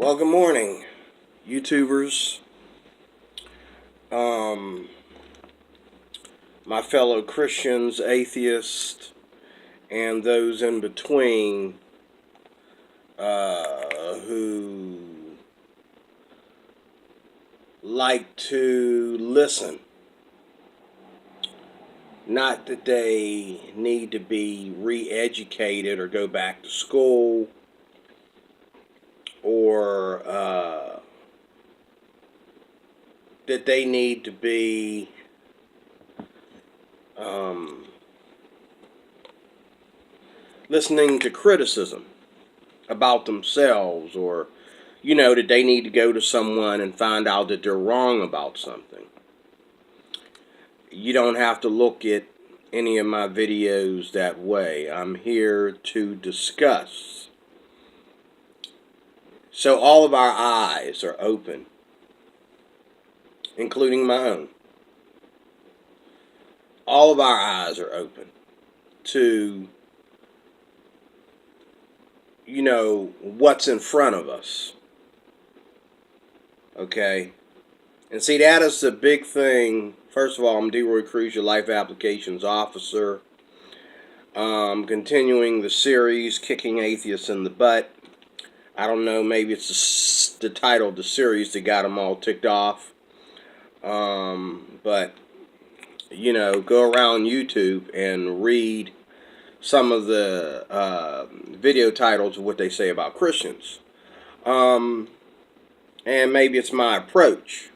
Well, good morning, YouTubers, um, my fellow Christians, atheists, and those in between who like to listen. Not that they need to be re-educated or go back to school or that they need to be listening to criticism about themselves, or that they need to go to someone and find out that they're wrong about something. You don't have to look at any of my videos that way. I'm here to discuss. So all of our eyes are open, including my own. All of our eyes are open to what's in front of us. Okay? And see, that is the big thing. First of all, I'm DeRoy Cruz, your Life Applications Officer. Continuing the series, Kicking Atheists in the Butt. I don't know, maybe it's the title of the series that got them all ticked off. But, go around YouTube and read some of the video titles of what they say about Christians. And maybe it's my approach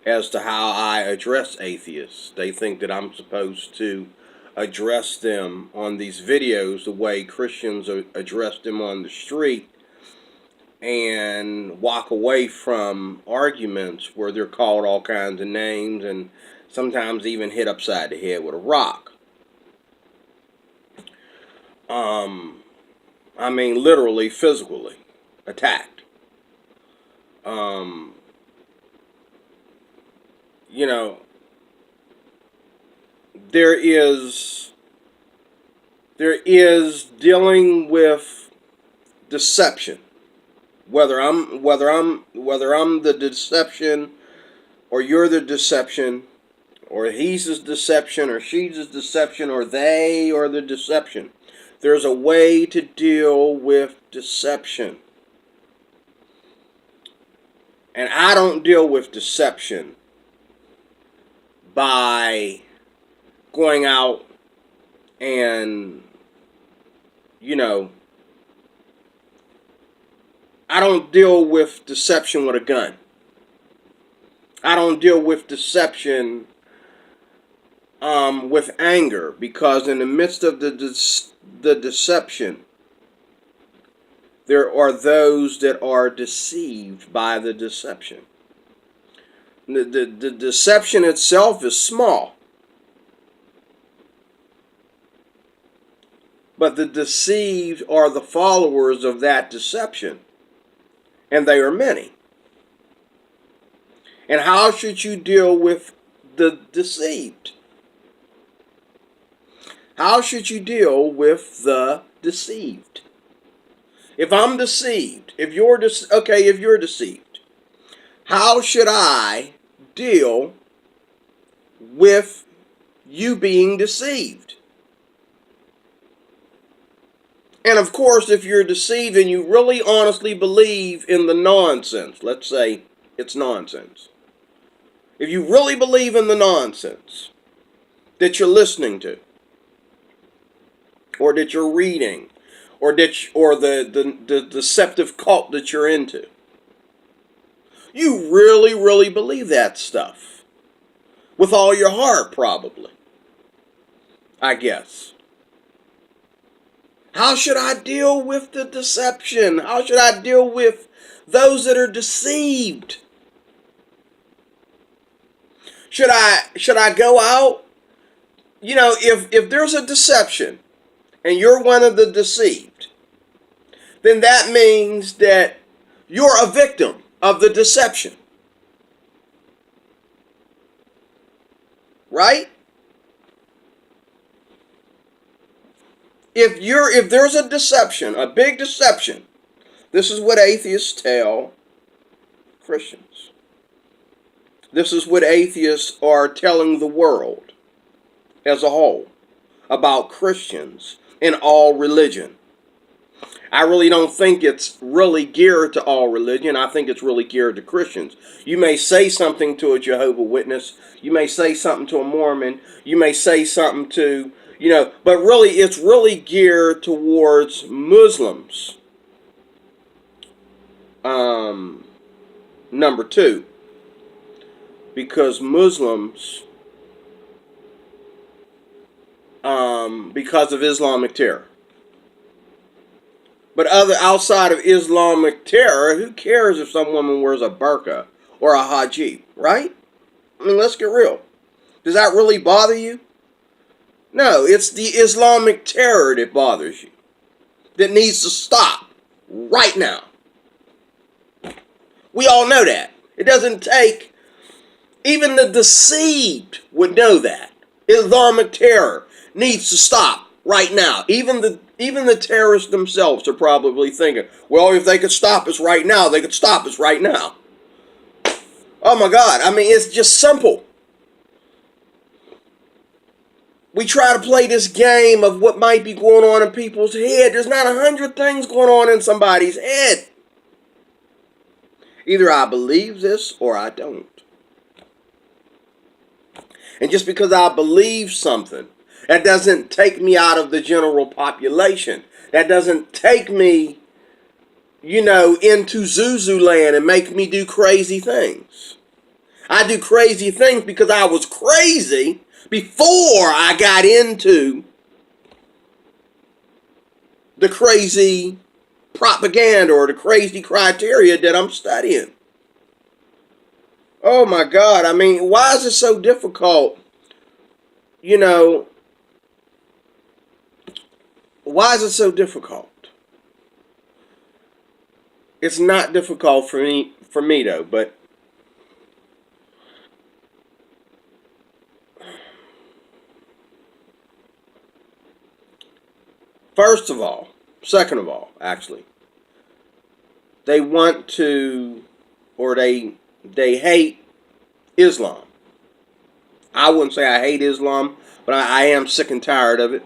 as to how I address atheists. They think that I'm supposed to address them on these videos the way Christians address them on the street, and walk away from arguments where they're called all kinds of names and sometimes even hit upside the head with a rock. I mean, literally, physically attacked. There is dealing with deception. Whether I'm the deception, or you're the deception, or he's the deception, or she's the deception, or they are the deception. There's a way to deal with deception. And I don't deal with deception by going out and, I don't deal with deception with a gun. I don't deal with deception with anger, because in the midst of the deception, there are those that are deceived by the deception. The deception itself is small, but the deceived are the followers of that deception, and they are many. And how should you deal with the deceived? How should you deal with the deceived? If I'm deceived, if you're deceived, how should I deal with you being deceived? And of course, if you're deceived and you really honestly believe in the nonsense, let's say it's nonsense. If you really believe in the nonsense that you're listening to, or that you're reading, or the deceptive cult that you're into, you really, really believe that stuff with all your heart, probably, I guess. How should I deal with the deception? How should I deal with those that are deceived? Should I go out? If there's a deception and you're one of the deceived, then that means that you're a victim of the deception. Right? If there's a deception, a big deception, this is what atheists tell Christians. This is what atheists are telling the world as a whole about Christians in all religion. I really don't think it's really geared to all religion. I think it's really geared to Christians. You may say something to a Jehovah's Witness. You may say something to a Mormon. You may say something to, but really it's really geared towards Muslims. Number two, because Muslims, because of Islamic terror. But outside of Islamic terror, who cares if some woman wears a burqa or a hijab, right? I mean, let's get real. Does that really bother you? No, it's the Islamic terror that bothers you, that needs to stop right now. We all know that. It doesn't take, even the deceived would know that. Islamic terror needs to stop right now. Even the terrorists themselves are probably thinking, well, if they could stop us right now, they could stop us right now. Oh my God, I mean, it's just simple. We try to play this game of what might be going on in people's head. There's not 100 things going on in somebody's head. Either I believe this or I don't. And just because I believe something, that doesn't take me out of the general population. That doesn't take me, into Zuzu land and make me do crazy things. I do crazy things because I was crazy before I got into the crazy propaganda or the crazy criteria that I'm studying. Oh my God, I mean, why is it so difficult? Why is it so difficult? It's not difficult for me though, but second of all, actually, they want to, or they hate Islam. I wouldn't say I hate Islam, but I am sick and tired of it.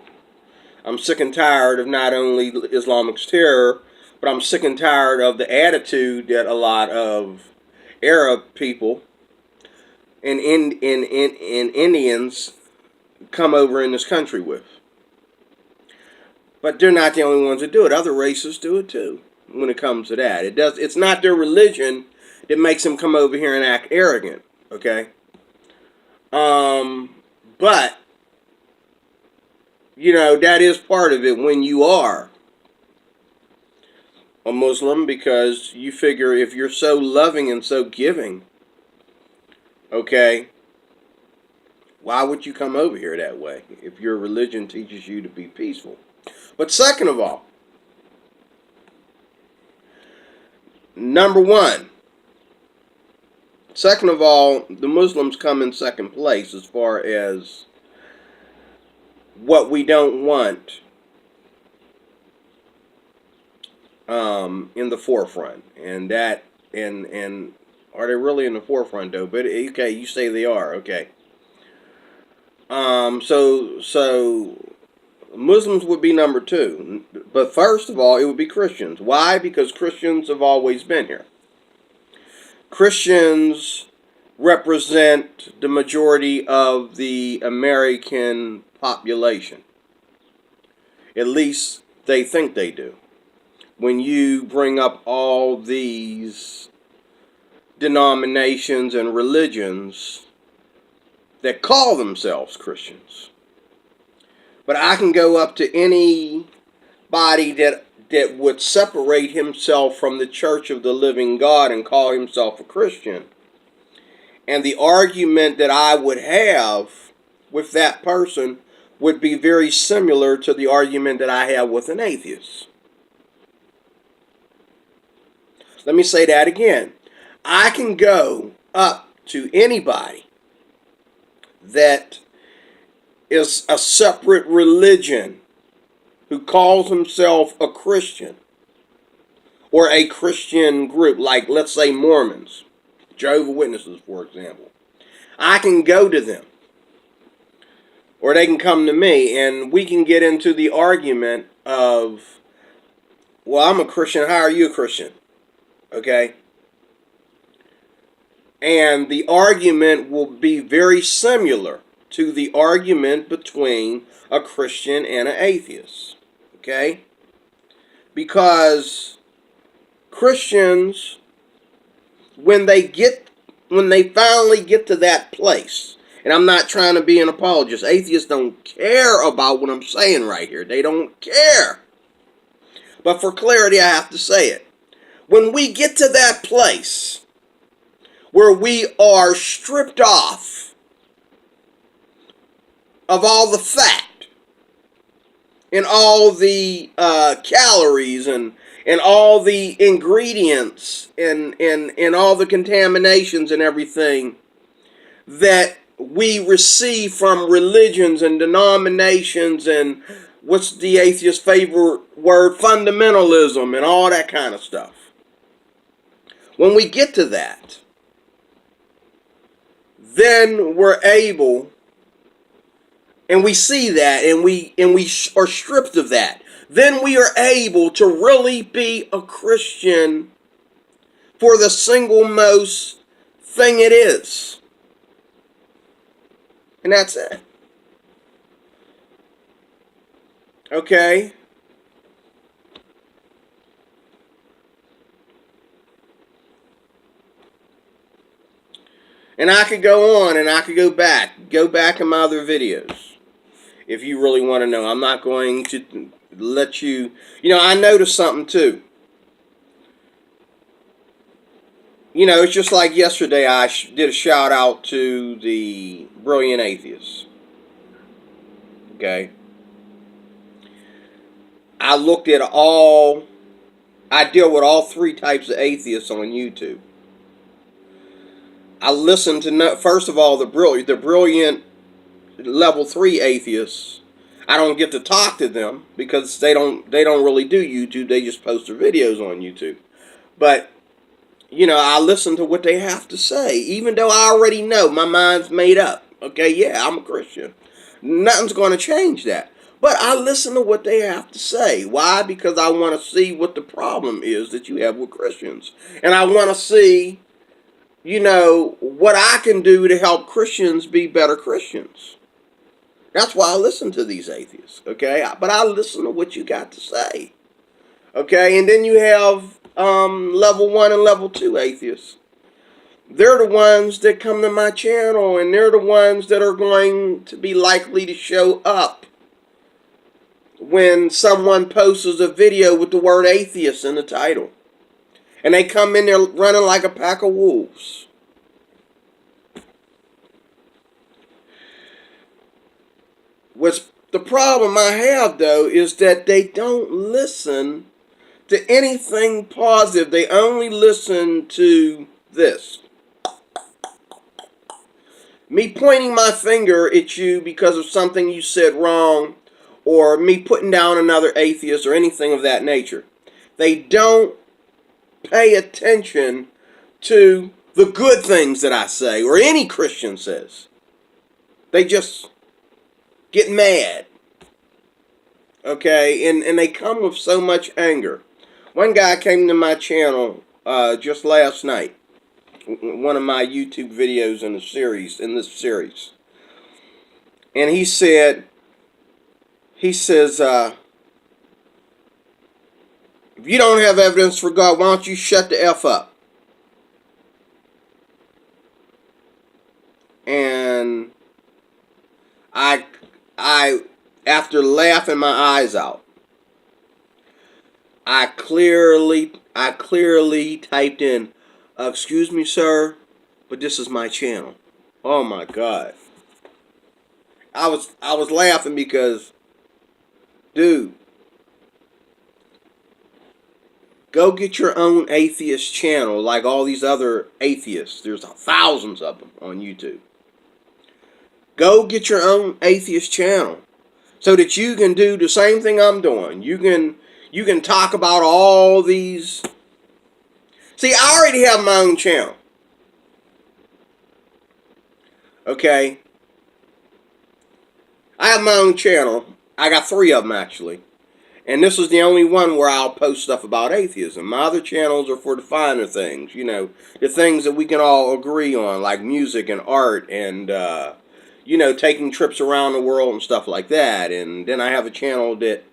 I'm sick and tired of not only Islamic terror, but I'm sick and tired of the attitude that a lot of Arab people and Indians come over in this country with. But they're not the only ones that do it. Other races do it too. When it comes to that, it's not their religion that makes them come over here and act arrogant. Okay. But that is part of it when you are a Muslim, because you figure if you're so loving and so giving, okay, why would you come over here that way if your religion teaches you to be peaceful? But second of all, the Muslims come in second place as far as what we don't want in the forefront. And are they really in the forefront though? But okay, you say they are, okay. So Muslims would be number two. But first of all, it would be Christians. Why? Because Christians have always been here. Christians represent the majority of the American population. At least they think they do. When you bring up all these denominations and religions that call themselves Christians. But I can go up to anybody that would separate himself from the Church of the Living God and call himself a Christian. And the argument that I would have with that person would be very similar to the argument that I have with an atheist. Let me say that again. I can go up to anybody that is a separate religion who calls himself a Christian or a Christian group, like let's say Mormons. Jehovah's Witnesses, for example. I can go to them, or they can come to me, and we can get into the argument of, well, I'm a Christian, how are you a Christian? Okay? And the argument will be very similar to the argument between a Christian and an atheist. Okay? Because Christians, when they finally get to that place, and I'm not trying to be an apologist, atheists don't care about what I'm saying right here. They don't care. But for clarity, I have to say it. When we get to that place where we are stripped off of all the fat and all the calories and all the ingredients and all the contaminations and everything that we receive from religions and denominations and what's the atheist's favorite word, fundamentalism and all that kind of stuff. When we get to that, then we're able, and we see that, and we are stripped of that. Then we are able to really be a Christian for the single most thing it is. And that's it. Okay? And I could go on and I could go back in my other videos if you really want to know. I'm not going to let you, I noticed something too. It's just like yesterday I did a shout out to the Brilliant Atheists. Okay? I looked at I deal with all three types of atheists on YouTube. I listened to, first of all, the brilliant level 3 atheists. I don't get to talk to them because they don't really do YouTube. They just post their videos on YouTube. But I listen to what they have to say, even though I already know my mind's made up. Okay, yeah, I'm a Christian. Nothing's going to change that. But I listen to what they have to say. Why? Because I want to see what the problem is that you have with Christians. And I want to see what I can do to help Christians be better Christians. That's why I listen to these atheists, okay? But I listen to what you got to say, okay? And then you have level 1 and level 2 atheists. They're the ones that come to my channel, and they're the ones that are going to be likely to show up when someone posts a video with the word atheist in the title. And they come in there running like a pack of wolves. What's the problem I have, though, is that they don't listen to anything positive. They only listen to this. Me pointing my finger at you because of something you said wrong, or me putting down another atheist or anything of that nature. They don't pay attention to the good things that I say or any Christian says. They just get mad. Okay? And they come with so much anger. One guy came to my channel just last night. One of my YouTube videos in this series. And he says, if you don't have evidence for God, why don't you shut the F up? And I after laughing my eyes out, I clearly typed in, excuse me, sir, but this is my channel. Oh my God. I was laughing because, dude, go get your own atheist channel like all these other atheists. There's thousands of them on YouTube. Go get your own atheist channel so that you can do the same thing I'm doing. You can talk about all these. See, I already have my own channel. Okay? I have my own channel. I got 3 of them actually. And this is the only one where I'll post stuff about atheism. My other channels are for the finer things, the things that we can all agree on, like music and art and, taking trips around the world and stuff like that. And then I have a channel that,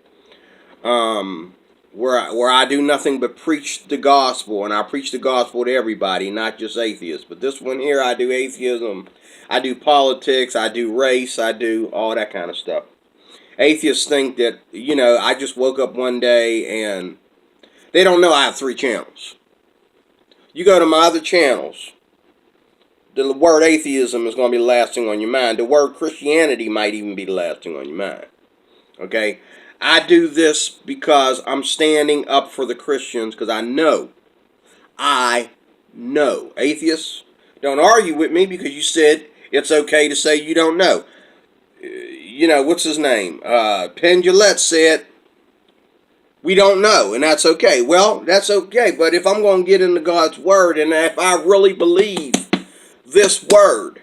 where I do nothing but preach the gospel, and I preach the gospel to everybody, not just atheists. But this one here, I do atheism, I do politics, I do race, I do all that kind of stuff. Atheists think that, I just woke up one day and they don't know I have 3 channels. You go to my other channels, the word atheism is going to be lasting on your mind. The word Christianity might even be lasting on your mind. Okay? I do this because I'm standing up for the Christians because I know. Atheists, don't argue with me because you said it's okay to say you don't know. What's his name? Penn Jillette said, we don't know, and that's okay. Well, that's okay, but if I'm going to get into God's Word, and if I really believe this Word,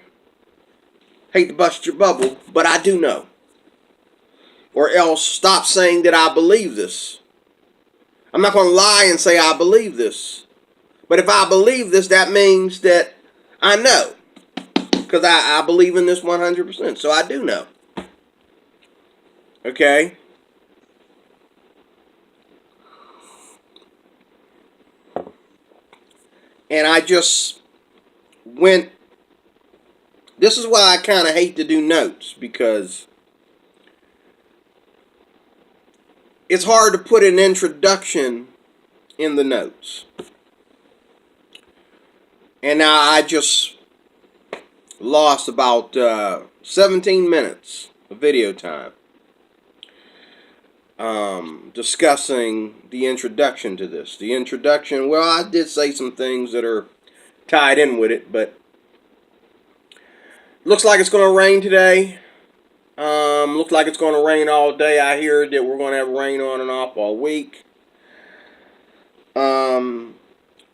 hate to bust your bubble, but I do know. Or else stop saying that I believe this. I'm not going to lie and say I believe this. But if I believe this, that means that I know. Because I believe in this 100%, so I do know. Okay? And I just went. This is why I kind of hate to do notes, because it's hard to put an introduction in the notes. And now I just lost about 17 minutes of video time discussing the introduction to this. The introduction, well, I did say some things that are tied in with it, but looks like it's going to rain today. Looks like it's going to rain all day. I hear that we're going to have rain on and off all week.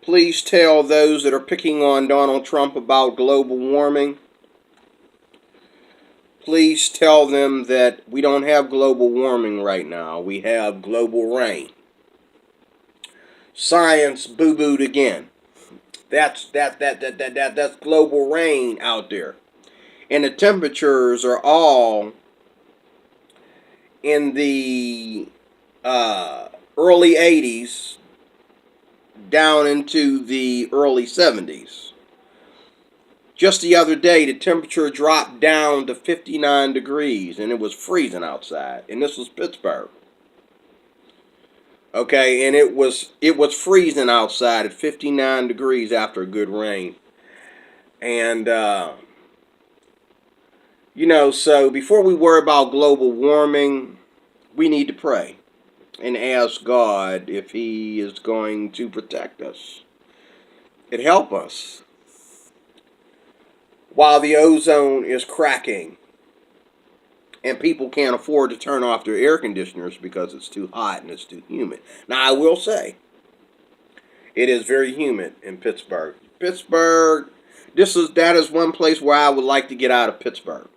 Please tell those that are picking on Donald Trump about global warming, please tell them that we don't have global warming right now. We have global rain. Science boo-booed again. That's global rain out there. And the temperatures are all in the early 80s down into the early 70s. Just the other day, the temperature dropped down to 59 degrees, and it was freezing outside. And this was Pittsburgh. Okay, and it was freezing outside at 59 degrees after a good rain. And, so before we worry about global warming, we need to pray and ask God if He is going to protect us and help us while the ozone is cracking and people can't afford to turn off their air conditioners because it's too hot and it's too humid. Now, I will say, it is very humid in Pittsburgh. Pittsburgh, that is one place where I would like to get out of Pittsburgh.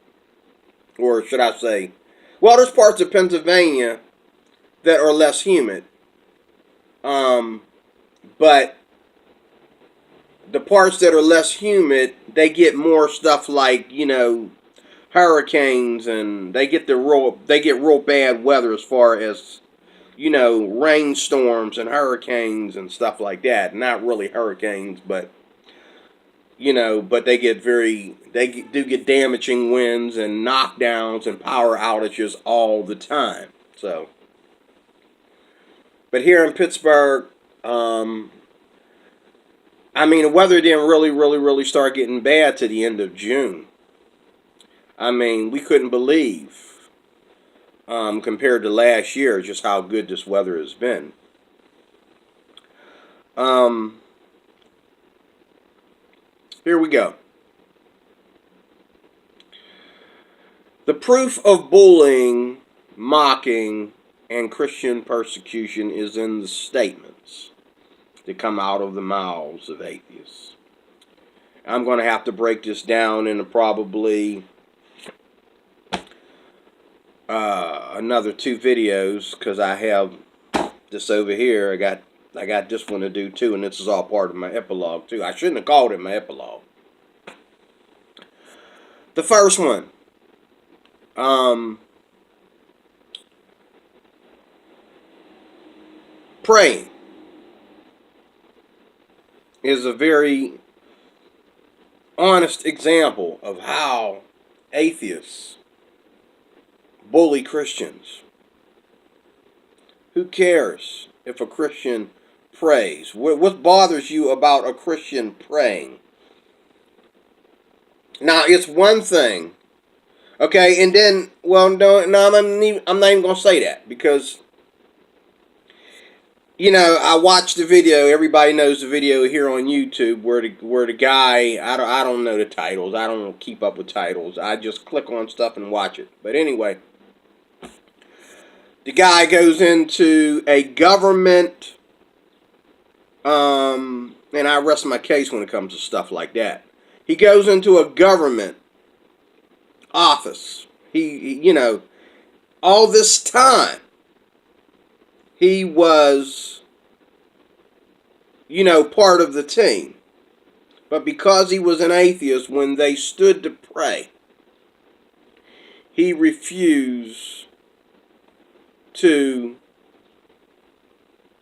Or should I say, well, there's parts of Pennsylvania that are less humid. But the parts that are less humid, they get more stuff like, hurricanes, and they get real bad weather as far as, rainstorms and hurricanes and stuff like that. Not really hurricanes, but but they do get damaging winds and knockdowns and power outages all the time. So, but here in Pittsburgh, the weather didn't really start getting bad to the end of June. We couldn't believe, compared to last year, just how good this weather has been. Here we go. The proof of bullying, mocking, and Christian persecution is in the statements that come out of the mouths of atheists. I'm going to have to break this down into probably another 2 videos, because I have this over here. I got this one to do too, and this is all part of my epilogue too. I shouldn't have called it my epilogue. The first one, praying is a very honest example of how atheists bully Christians. Who cares if a Christian prays? What bothers you about a Christian praying? Now, it's one thing, okay, and then, well, no, I'm not even going to say that, because, you know, I watched the video. Everybody knows the video here on YouTube where the guy, I don't know the titles. I don't keep up with titles. I just click on stuff and watch it. But anyway, the guy goes into a government, and I rest my case when it comes to stuff like that. He goes into a government office. He, you know, all this time, he was, you know, part of the team. But because he was an atheist, when they stood to pray, he refused to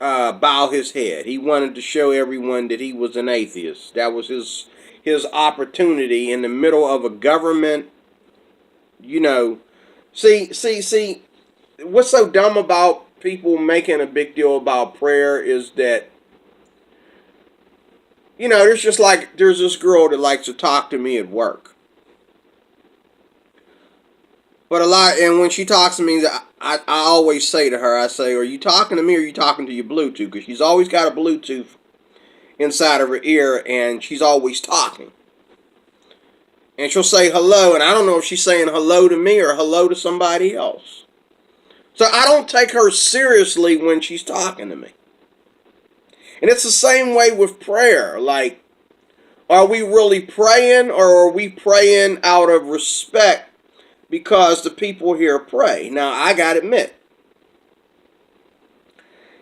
bow his head. He wanted to show everyone that he was an atheist. That was his opportunity in the middle of a government, you know. See, what's so dumb about people making a big deal about prayer is that, you know, there's this girl that likes to talk to me at work. But and when she talks to me, I always say to her, I say, are you talking to me or are you talking to your Bluetooth? Because she's always got a Bluetooth inside of her ear, and she's always talking. And she'll say hello, and I don't know if she's saying hello to me or hello to somebody else. So I don't take her seriously when she's talking to me. And it's the same way with prayer. Like, are we really praying, or are we praying out of respect because the people here pray? Now, I gotta admit,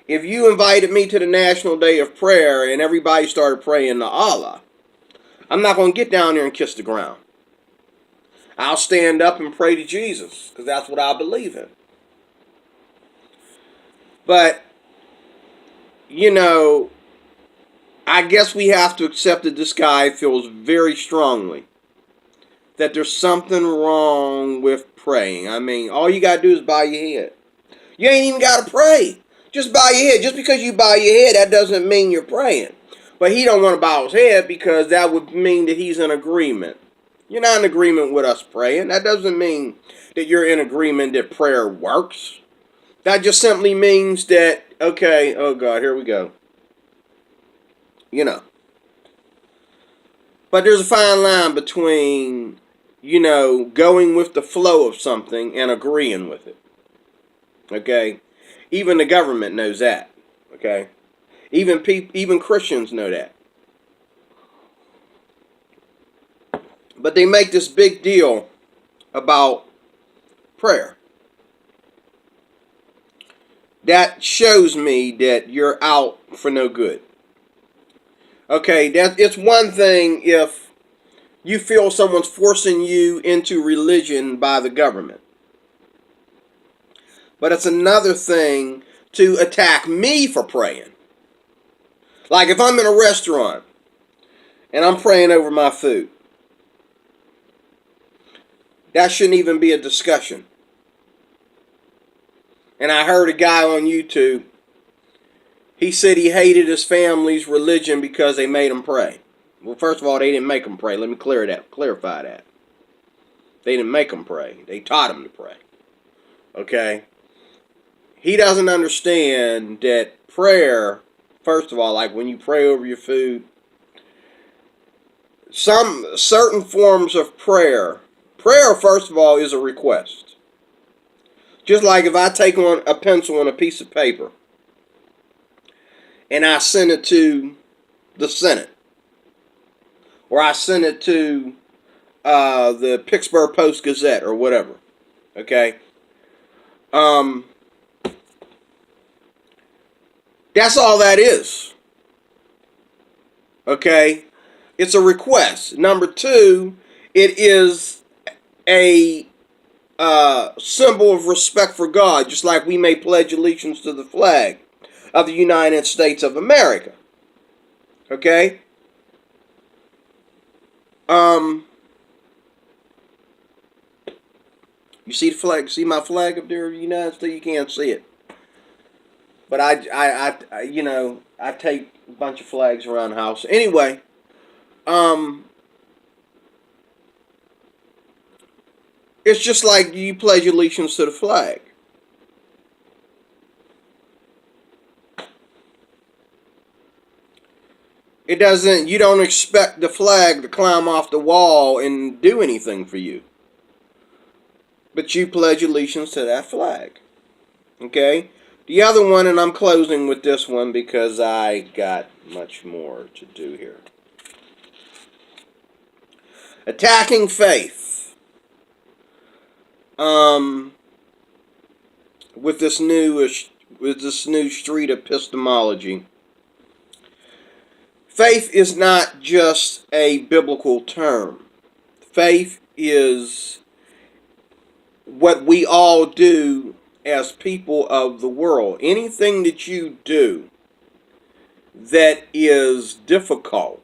if you invited me to the National Day of Prayer and everybody started praying to Allah, I'm not going to get down there and kiss the ground. I'll stand up and pray to Jesus, because that's what I believe in. But, you know, I guess we have to accept that this guy feels very strongly that there's something wrong with praying. I mean, all you got to do is bow your head. You ain't even got to pray. Just bow your head. Just because you bow your head, that doesn't mean you're praying. But he don't want to bow his head because that would mean that he's in agreement. You're not in agreement with us praying. That doesn't mean that you're in agreement that prayer works. That just simply means that, okay, oh God, here we go. You know. But there's a fine line between, you know, going with the flow of something and agreeing with it. Okay? Even the government knows that. Okay? Even Christians know that. But they make this big deal about prayer. That shows me that you're out for no good. Okay, it's one thing if you feel someone's forcing you into religion by the government. But it's another thing to attack me for praying. Like if I'm in a restaurant and I'm praying over my food, that shouldn't even be a discussion. And I heard a guy on YouTube, he said he hated his family's religion because they made him pray. Well, first of all, they didn't make him pray. Let me clarify that. They didn't make him pray. They taught him to pray. Okay? He doesn't understand that prayer, first of all, like when you pray over your food, some certain forms of prayer, first of all, is a request. Just like if I take on a pencil and a piece of paper and I send it to the Senate, or I send it to the Pittsburgh Post-Gazette or whatever. Okay? Um, that's all that is. Okay? It's a request. Number two, it is a symbol of respect for God, just like we may pledge allegiance to the flag of the United States of America. Okay? You see the flag? See my flag up there of the United States? You can't see it. But I take a bunch of flags around the house. Anyway, it's just like you pledge allegiance to the flag. You don't expect the flag to climb off the wall and do anything for you. But you pledge allegiance to that flag. Okay? The other one, and I'm closing with this one because I got much more to do here. Attacking faith. With this new street epistemology. Faith is not just a biblical term. Faith is what we all do as people of the world. Anything that you do that is difficult,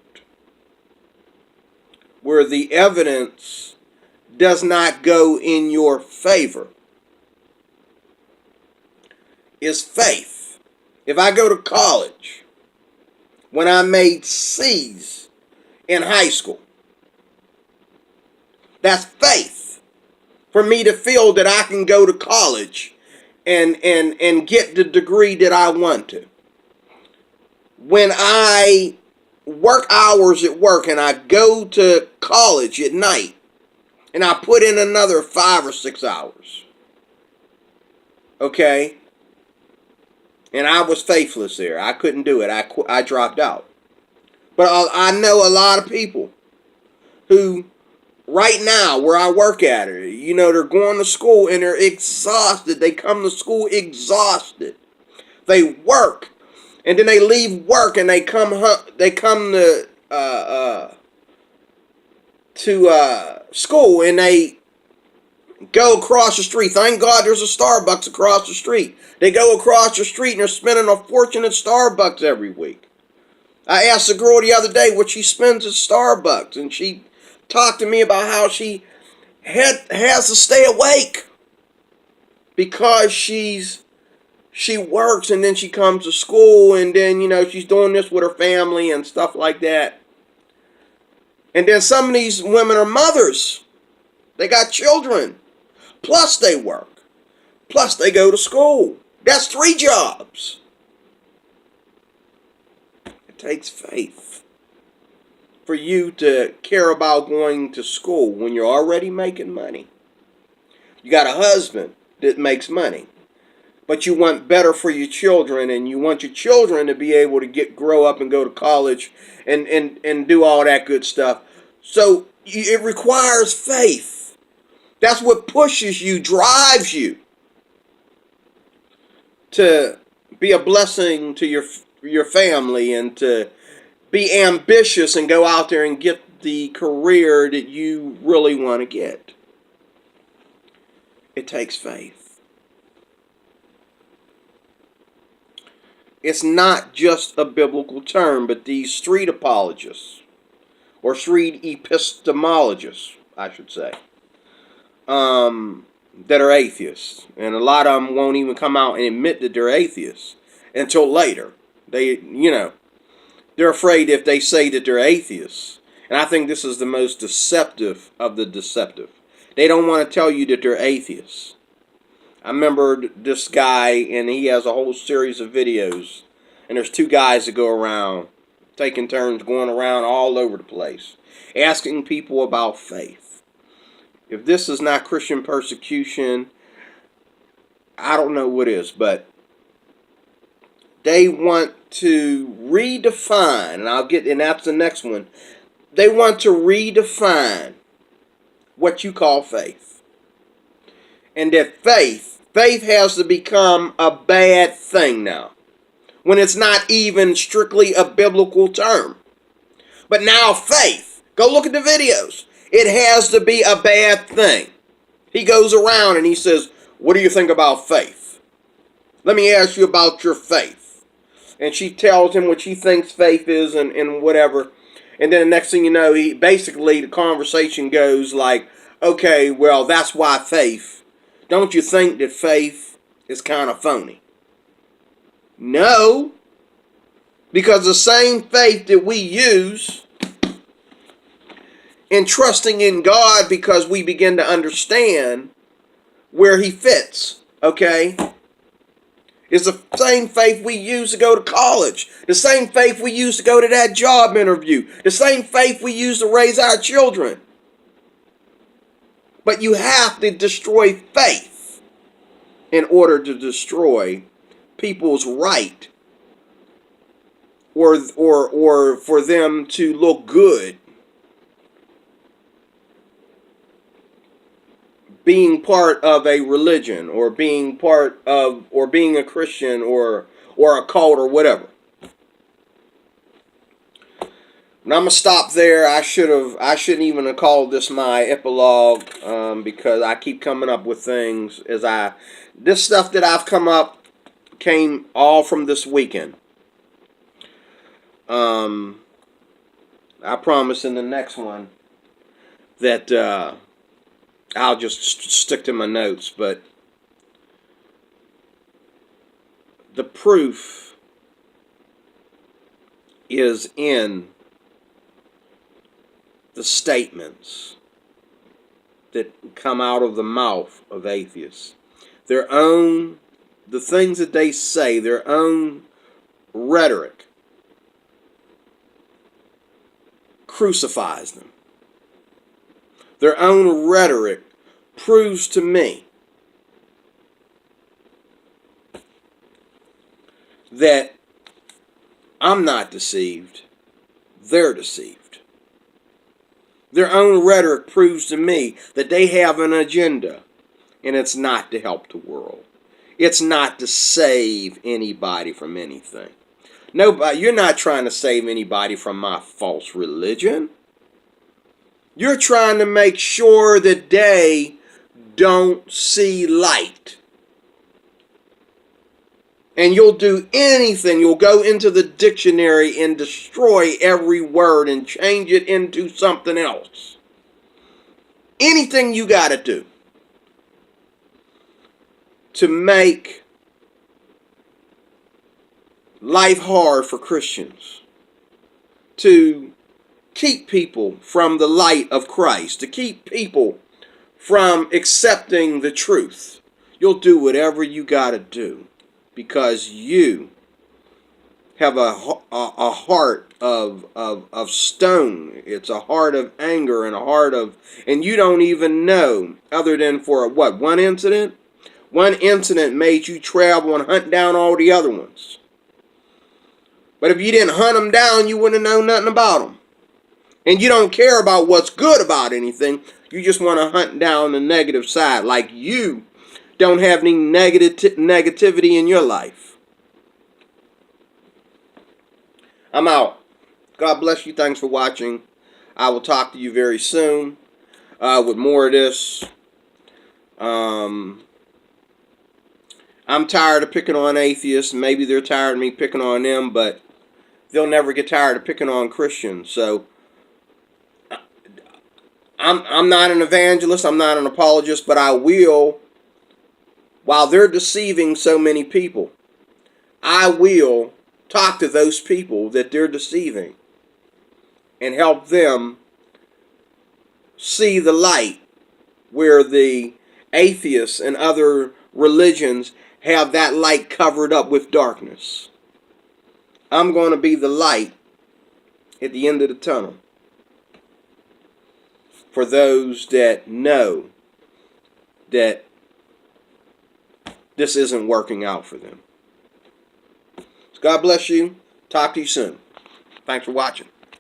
where the evidence does not go in your favor, is faith. If I go to college, when I made C's in high school, that's faith. For me to feel that I can go to college and get the degree that I want to. When I work hours at work and I go to college at night and I put in another 5 or 6 hours, okay, and I was faithless there. I couldn't do it. I dropped out. But I know a lot of people who, right now, where I work at, they're going to school and they're exhausted. They come to school exhausted. They work, and then they leave work and they come to school and they go across the street. Thank God there's a Starbucks across the street. They go across the street and they're spending a fortune at Starbucks every week. I asked a girl the other day what she spends at Starbucks, and she talked to me about how she has to stay awake because she works and then she comes to school and then, she's doing this with her family and stuff like that. And then some of these women are mothers. They got children. Plus they work. Plus they go to school. That's 3 jobs. It takes faith for you to care about going to school when you're already making money. You got a husband that makes money, but you want better for your children, and you want your children to be able to grow up and go to college and do all that good stuff. So it requires faith. That's what pushes you, drives you to be a blessing to your family and to be ambitious and go out there and get the career that you really want to get. It takes faith. It's not just a biblical term, but these street apologists, or street epistemologists, I should say, that are atheists. And a lot of them won't even come out and admit that they're atheists until later. They're afraid if they say that they're atheists. And I think this is the most deceptive of the deceptive. They don't want to tell you that they're atheists. I remember this guy, and he has a whole series of videos. And there's 2 guys that go around, taking turns going around all over the place, asking people about faith. If this is not Christian persecution, I don't know what is, but they want to redefine, and that's the next one. they want to redefine what you call faith. And that faith has to become a bad thing now, when it's not even strictly a biblical term. But now faith, go look at the videos, it has to be a bad thing. He goes around and he says, what do you think about faith? Let me ask you about your faith. And she tells him what she thinks faith is and whatever. And then the next thing you know, the conversation goes like, okay, well, that's why faith. Don't you think that faith is kind of phony? No, because the same faith that we use in trusting in God, because we begin to understand where he fits, okay? It's the same faith we use to go to college. The same faith we use to go to that job interview. The same faith we use to raise our children. But you have to destroy faith in order to destroy people's right or for them to look good being part of a religion, or being part of, or being a Christian, or a cult, or whatever. And I'm gonna stop there. I shouldn't even have called this my epilogue, because I keep coming up with things this stuff that I've come up came all from this weekend. I promise in the next one that I'll just stick to my notes, but the proof is in the statements that come out of the mouth of atheists. The things that they say, their own rhetoric crucifies them. Their own rhetoric proves to me that I'm not deceived, they're deceived. Their own rhetoric proves to me that they have an agenda, and it's not to help the world. It's not to save anybody from anything. Nobody, you're not trying to save anybody from my false religion. You're trying to make sure that they don't see light. And you'll do anything. You'll go into the dictionary and destroy every word and change it into something else. Anything you got to do to make life hard for Christians, to keep people from the light of Christ, to keep people from accepting the truth. You'll do whatever you got to do, because you have a heart of stone. It's a heart of anger and a heart of, and you don't even know, other than for what, one incident? One incident made you travel and hunt down all the other ones. But if you didn't hunt them down, you wouldn't have known nothing about them. And you don't care about what's good about anything. You just want to hunt down the negative side. Like you don't have any negativity in your life. I'm out. God bless you. Thanks for watching. I will talk to you very soon with more of this. I'm tired of picking on atheists. Maybe they're tired of me picking on them, but they'll never get tired of picking on Christians. So I'm not an evangelist, I'm not an apologist, but I will, while they're deceiving so many people, I will talk to those people that they're deceiving and help them see the light where the atheists and other religions have that light covered up with darkness. I'm going to be the light at the end of the tunnel for those that know that this isn't working out for them. So God bless you. Talk to you soon. Thanks for watching.